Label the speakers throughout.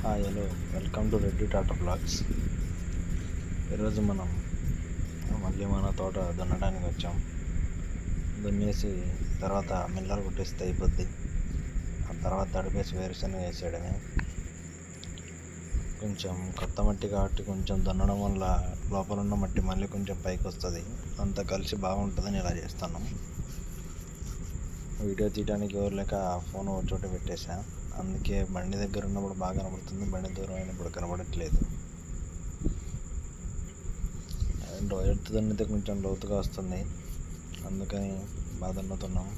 Speaker 1: Hi hello welcome to Reddy Tata blogs. ఈరోజు మనం మళ్ళీ మన తోట దున్నడానికి వచ్చాం. దున్నేసి తర్వాత మిల్లర్ కొట్టేస్తే అయిపోద్ది. ఆ తర్వాత తడిపేసి వేరుశనగ వేసేయడమే. కొంచెం కొత్త మట్టి కాబట్టి కొంచెం దున్నడం వల్ల లోపల ఉన్న మట్టి మళ్ళీ కొంచెం పైకి వస్తుంది. అంతా కలిసి బాగుంటుందని ఇలా చేస్తున్నాం. వీడియో తీయడానికి ఎవరు లేక ఫోన్ ఒక చోట పెట్టేసా. అందుకే బండి దగ్గర ఉన్నప్పుడు బాగా కనబడుతుంది, బండి దూరం అయినప్పుడు కనబడట్లేదు. ఎత్తు దున్నితే కొంచెం లోతుగా వస్తుంది, అందుకని బాగా దున్నుతున్నాం.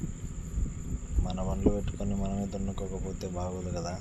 Speaker 1: మన బండ్లు పెట్టుకొని మనమే దున్నుకోకపోతే బాగోదు కదా.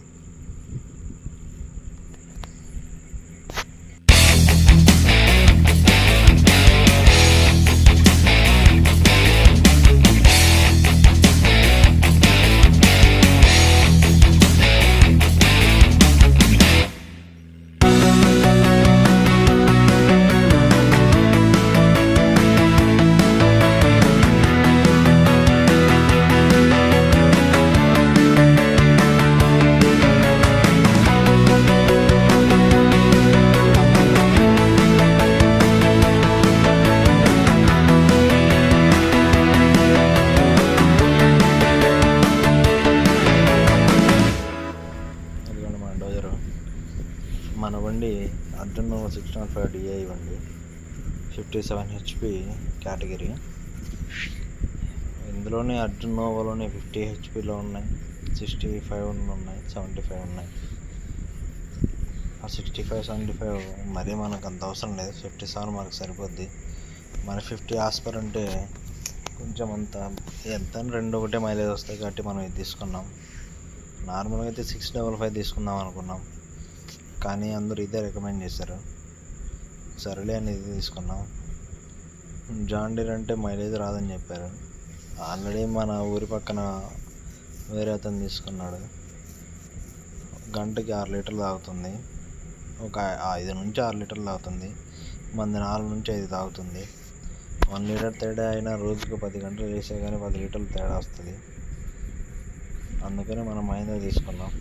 Speaker 1: మన బండి అర్జున్ 605 DI బండి, 57 HP కేటగిరీ. ఇందులోనే అర్జున్ నోవాలోనే 50 HPలో ఉన్నాయి, 65 ఉన్నాయి, 75 ఉన్నాయి. ఆ 65-75 మరీ మనకు అంత అవసరం లేదు, 57 మనకు సరిపోద్ది. మన 50 ఆస్పర్ అంటే కొంచెం అంత ఎంత 2 ఒకటే మైలేజ్ వస్తాయి కాబట్టి మనం ఇది తీసుకున్నాం. నార్మల్గా అయితే 655 తీసుకుందాం అనుకున్నాం, కానీ అందరూ ఇదే రికమెండ్ చేశారు. సరేలే అని ఇది తీసుకున్నాం. జాన్ డీర్ అంటే మైలేజ్ రాదని చెప్పారు. ఆల్రెడీ మన ఊరి పక్కన వేరే అతను తీసుకున్నాడు. గంటకి 6 లీటర్లు తాగుతుంది, ఒక 5 నుంచి 6 లీటర్లు తాగుతుంది. మంది 4 నుంచి 5 తాగుతుంది. 1 లీటర్ తేడా అయినా రోజుకు 10 గంటలు చేసే కానీ 10 లీటర్లు తేడా వస్తుంది. అందుకని మనం మహేంద్ర తీసుకున్నాం.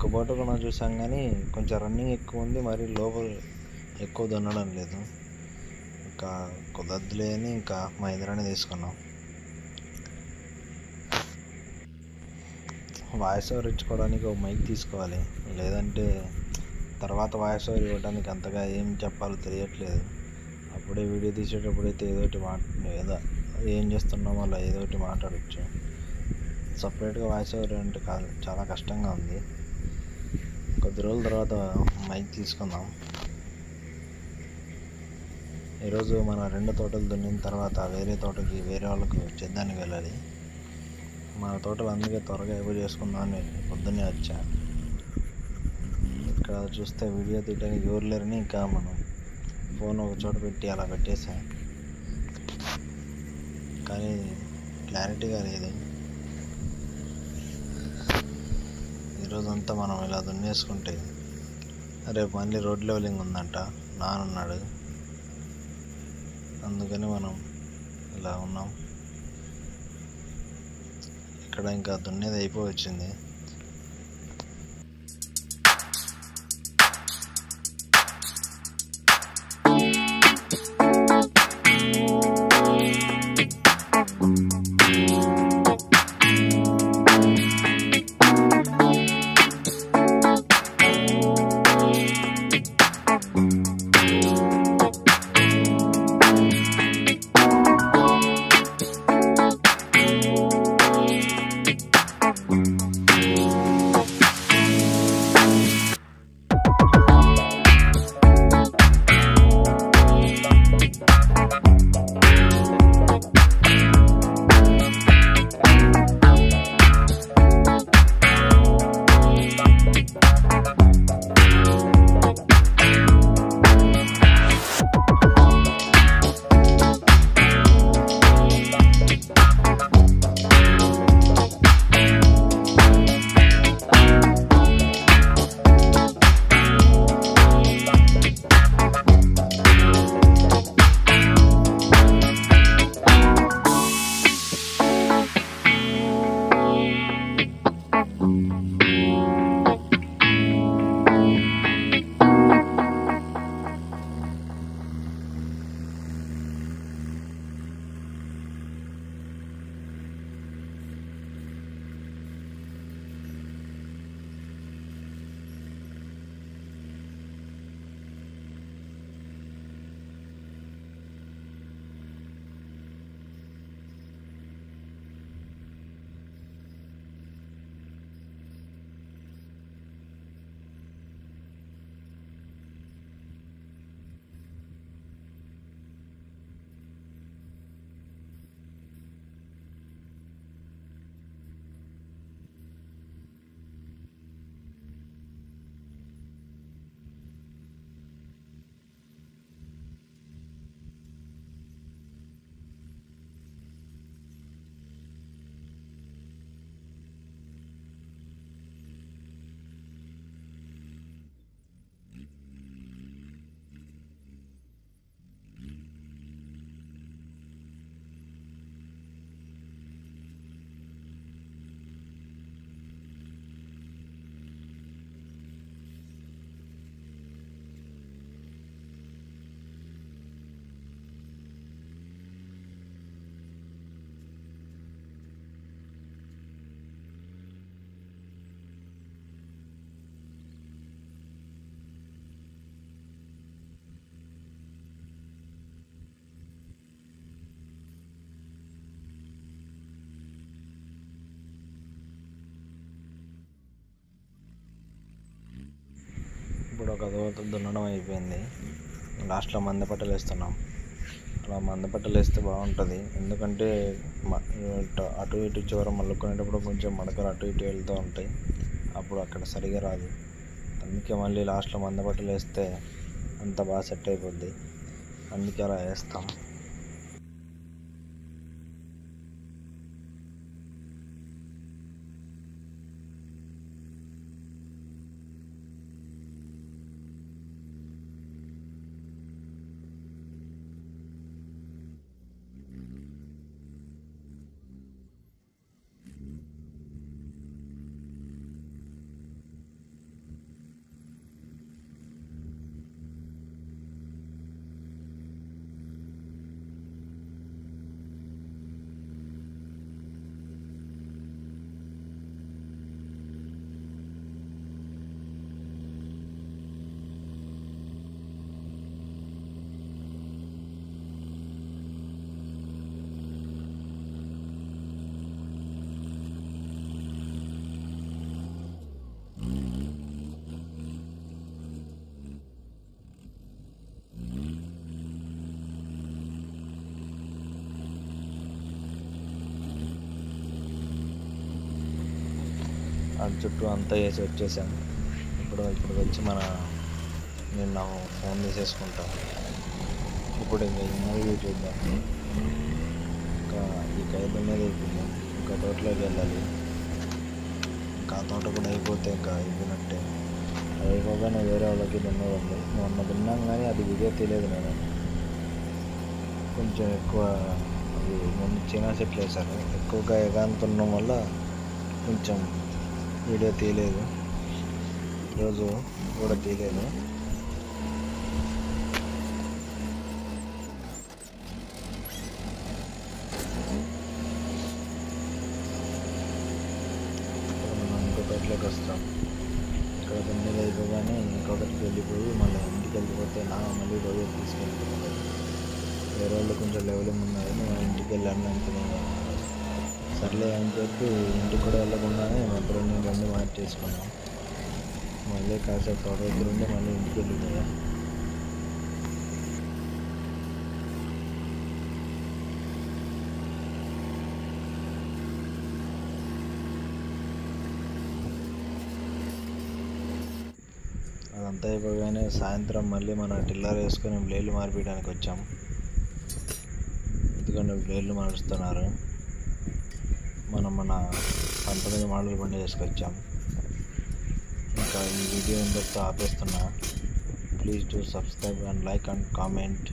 Speaker 1: కుబోటా కూడా చూసాం కానీ కొంచెం రన్నింగ్ ఎక్కువ ఉంది, మరి లోపల ఎక్కువ దున్నడం లేదు. ఇంకా కుదరదులే అని ఇంకా మహేంద్రానే తీసుకున్నాం. వాయిస్ ఓవర్ ఇచ్చుకోవడానికి ఒక మైక్ తీసుకోవాలి, లేదంటే తర్వాత వాయిస్ ఓవర్ ఇవ్వడానికి అంతగా ఏం చెప్పాలో తెలియట్లేదు. అప్పుడే వీడియో తీసేటప్పుడైతే ఏదో ఏం చేస్తున్నామో అలా ఏదో ఒకటి మాట్లాడచ్చు. సపరేట్గా వాయిస్ ఓవర్ అంటే చాలా కష్టంగా ఉంది. కొద్ది రోజుల తర్వాత మైక్ తీసుకుందాం. ఈరోజు మన 2 తోటలు దున్నిన తర్వాత వేరే తోటకి వేరే వాళ్ళకు చేద్దానికి వెళ్ళాలి. మన తోటలు అందుకే త్వరగా అయిపో చేసుకుందామని పొద్దున్నే వచ్చా. ఇక్కడ చూస్తే వీడియో తీయడానికి ఎవరు లేరని ఇంకా మనం ఫోన్ ఒక చోట పెట్టి అలా పెట్టేసా, కానీ క్లారిటీగా లేదు. ఈరోజంతా మనం ఇలా దున్నేసుకుంటే రేపు మళ్ళీ రోడ్ లెవెలింగ్ ఉందంట, నానున్నాడు. అందుకని మనం ఇలా ఉన్నాం. ఇక్కడ ఇంకా దున్నేది అయిపోవచ్చింది. ఒక దోత దున్నడం అయిపోయింది. లాస్ట్లో మందపట్టలు వేస్తున్నాం. అలా మందపట్టలు వేస్తే బాగుంటుంది, ఎందుకంటే అటు ఇటు చివర మల్లుకునేటప్పుడు కొంచెం మడకలు అటు ఇటు వెళ్తూ ఉంటాయి, అప్పుడు అక్కడ సరిగా రాదు. అందుకే మళ్ళీ లాస్ట్లో మందపట్టలు వేస్తే అంత బాగా సెట్ అయిపోద్ది, అందుకే అలా వేస్తాం. అది చుట్టూ అంతా వేసి వచ్చేసాను. ఇప్పుడు వచ్చి నేను నా ఫోన్ తీసేసుకుంటా. ఇప్పుడు ఇంకా మూవీ చూద్దాం. ఇంకా ఈ కైదు మీద అయిపోయింది, ఇంకా తోటలోకి వెళ్ళాలి. ఇంకా ఆ తోట కూడా అయిపోతే ఇంకా అయిపోయినట్టే. అది అయిపోగానే వేరే వాళ్ళకి దున్నదండి. మొన్న దున్నాం కానీ అది వీడియో తీయలేదు నేను. కొంచెం ఎక్కువ అది ముందు చీనా చెట్లు వేశారు, ఎక్కువగా ఎగాంతుండడం వల్ల కొంచెం వీడియో తీయలేదు, ఈరోజు కూడా తీయలేదు. మనం ఇంకో తోటలోకి వస్తాం. ఇక్కడ దున్నీలు అయిపోగానే ఇంకొకటికి వెళ్ళిపోయి మళ్ళీ ఇంటికి వెళ్ళిపోతే మళ్ళీ రోజు తీసుకెళ్ళిపోతుంది. వేరే వాళ్ళు కొంచెం లెవెలింగ్ ఉన్నారు, మనం ఇంటికి వెళ్ళాను అనుకున్నాను. సర్లే అని చెప్పి ఇంటికి కూడా వెళ్ళకుండానే మధ్యలో నేను బండి మార్చేసుకున్నాం. మళ్ళీ కాసేపు తోట దగ్గర ఉండి మళ్ళీ ఇంటికి వెళ్ళిపోయాం. అదంతా అయిపోగానే సాయంత్రం మళ్ళీ మన టిల్లర్ వేసుకొని బ్లేడ్లు మార్పించడానికి వచ్చాం. ఎందుకంటే బ్లేడ్లు మారుస్తున్నారు. మన 19 మోడల్ బండి చేసుకొచ్చాం. ఇంకా ఈ వీడియో ఇంతటితో ఆపేస్తున్నా. Please do subscribe and like and comment.